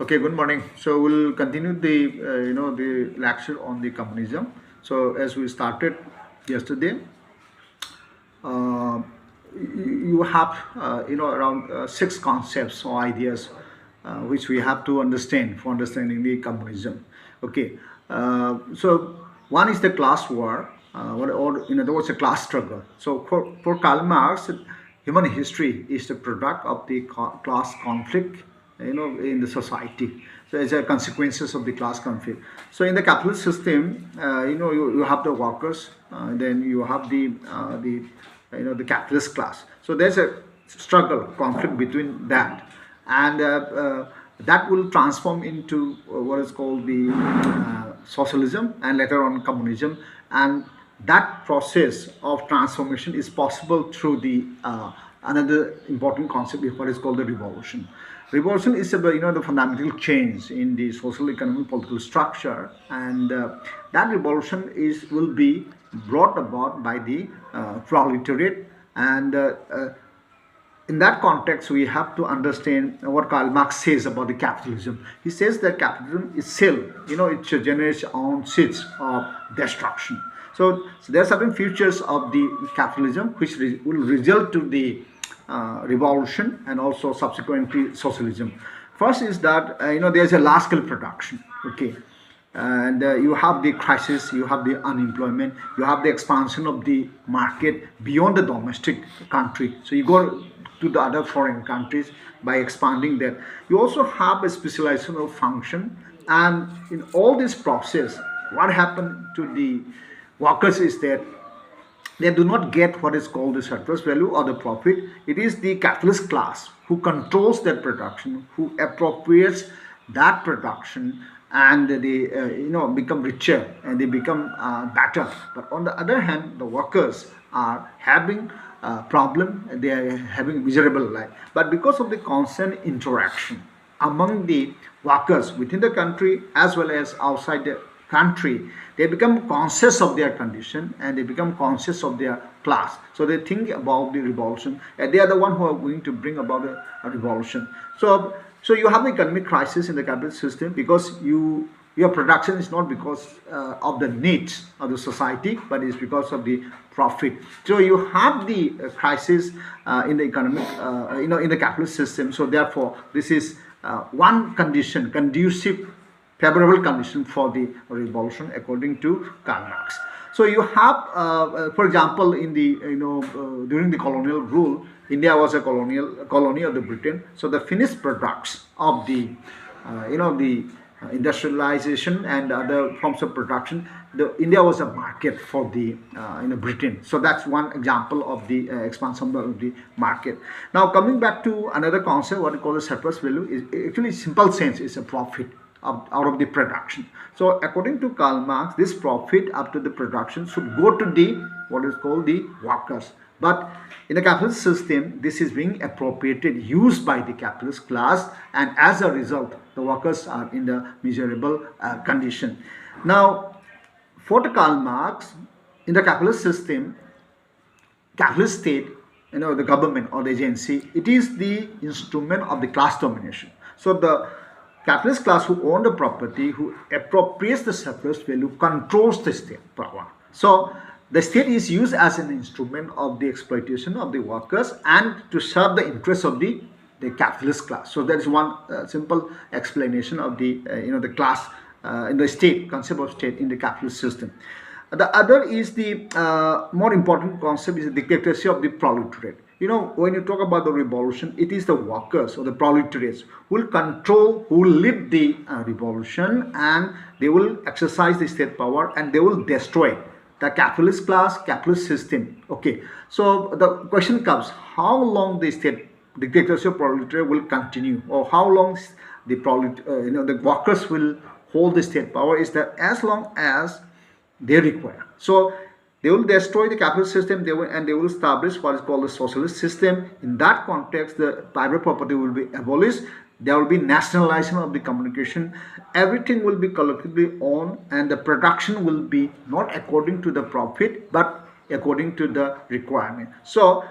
Okay, good morning. So we'll continue the lecture on the communism. So as we started yesterday, uh, you have around six concepts or ideas which we have to understand for understanding the communism. Okay, so one is the class war, or in other words, a class struggle. So for Karl Marx, human history is the product of the class conflict, in the society. So as a consequences of the class conflict. So in the capitalist system, you have the workers, then you have the capitalist class. So there's a struggle, conflict between that, and that will transform into what is called the socialism, and later on communism. And that process of transformation is possible through the another important concept is what is called the revolution. Revolution is about the fundamental change in the social, economic, political structure, and that revolution is will be brought about by the proletariat. And in that context, we have to understand what Karl Marx says about the capitalism. He says that capitalism itself, it generates own seeds of destruction. So there are certain features of the capitalism which will result to the revolution and also subsequently socialism. First is that there's a large scale production. Okay, and you have the crisis, you have the unemployment, you have the expansion of the market beyond the domestic country. So you go to the other foreign countries by expanding that. You also have a specialization of function, and in all this process, what happened to the workers is that they do not get what is called the surplus value or the profit. It is the capitalist class who controls that production, who appropriates that production, and they become richer and they become better. But on the other hand, the workers are having a problem, they are having miserable life. But because of the constant interaction among the workers within the country as well as outside the country, they become conscious of their condition and they become conscious of their class. So they think about the revolution, and they are the one who are going to bring about a revolution. So you have the economic crisis in the capitalist system because your production is not because of the needs of the society, but it's because of the profit. So you have the crisis in the economic, in the capitalist system. So therefore, this is one condition conducive, favorable condition for the revolution according to Karl Marx. So you have, for example, in the during the colonial rule, India was a colony of the Britain. So the finished products of the the industrialization and other forms of production, India was a market for the Britain. So that's one example of the expansion of the market. Now coming back to another concept, what we call the surplus value is actually simple sense is a profit out of the production. So according to Karl Marx, this profit after the production should go to the what is called the workers. But in the capitalist system, this is being appropriated, used by the capitalist class, and as a result, the workers are in the miserable condition. Now, for the Karl Marx, in the capitalist system, capitalist state, the government or the agency, it is the instrument of the class domination. So the capitalist class who own the property, who appropriates the surplus value, controls the state power. So the state is used as an instrument of the exploitation of the workers and to serve the interests of the capitalist class. So that is one simple explanation of the class in the state, concept of state in the capitalist system. The other is the more important concept is the dictatorship of the proletariat. When you talk about the revolution, it is the workers or the proletariats who will control, who will lead the revolution, and they will exercise the state power and they will destroy the capitalist class, capitalist system. Okay, so the question comes: how long the state dictatorship proletariat will continue, or how long the workers will hold the state power? Is that as long as they require. So they will destroy the capitalist system, and they will establish what is called the socialist system. In that context, the private property will be abolished. There will be nationalization of the communication. Everything will be collectively owned, and the production will be not according to the profit, but according to the requirement. So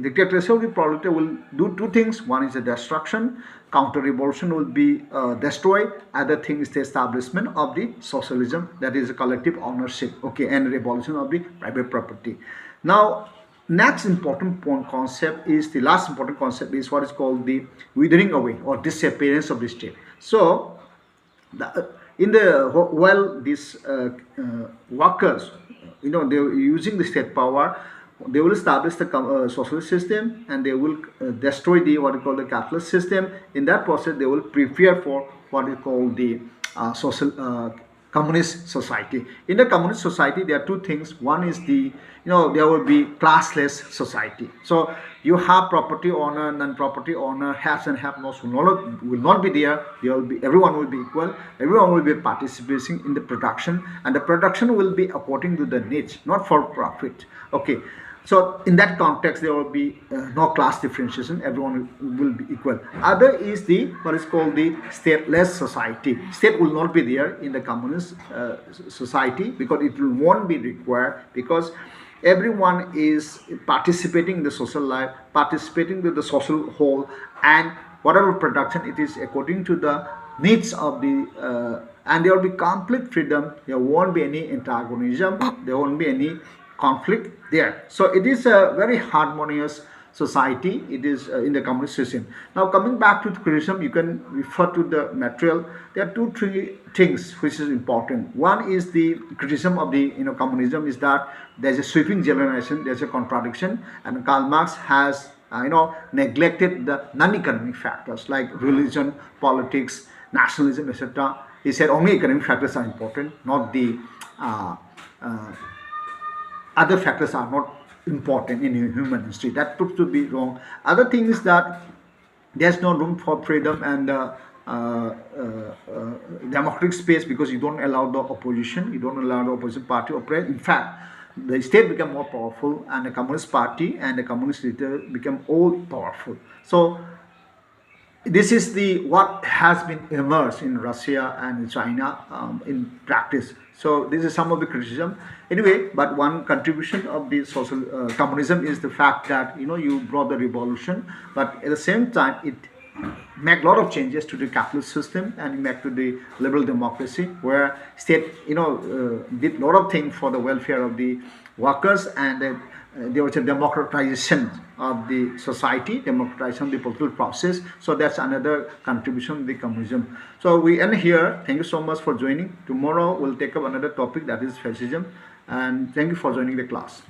dictatorship of the proletariat will do two things. One is the destruction, counter revolution will be destroyed. Other thing is the establishment of the socialism, that is a collective ownership, okay, and revolution of the private property. Now, next important point concept is the last important concept is what is called the withering away or disappearance of the state. So in the while these workers, they were using the state power, they will establish the socialist system, and they will destroy the what you call the capitalist system. In that process, they will prepare for what is called the social communist society. In the communist society, there are two things. One is the, there will be classless society. So you have property owner, non-property owner, haves and have-nots will not be there. There will be, everyone will be equal. Everyone will be participating in the production, and the production will be according to the needs, not for profit. Okay. So in that context, there will be no class differentiation. Everyone will be equal. Other is the what is called the stateless society. State will not be there in the communist society, because it won't be required, because everyone is participating in the social life, participating with the social whole, and whatever production it is according to the needs of the and there will be complete freedom. There won't be any antagonism. There won't be any conflict there. So it is a very harmonious society. It is in the communist system. Now, coming back to the criticism, you can refer to the material. There are three things which is important. One is the criticism of the communism is that there's a sweeping generalization, there's a contradiction, and Karl Marx has neglected the non-economic factors like religion, politics, nationalism, etc. He said only economic factors are important, not the other factors are not important in human history. That proves to be wrong. Other thing is that there's no room for freedom and democratic space, because you don't allow the opposition, you don't allow the opposition party to operate. In fact, the state become more powerful, and the communist party and the communist leader become all powerful. So this is the what has been immersed in Russia and China in practice. So this is some of the criticism. Anyway, but one contribution of the social communism is the fact that you brought the revolution, but at the same time it make a lot of changes to the capitalist system and back to the liberal democracy, where state did a lot of things for the welfare of the workers, and there was a democratization of the society, democratization of the political process. So that's another contribution of the communism. So we end here. Thank you so much for joining. Tomorrow we'll take up another topic, that is fascism, and thank you for joining the class.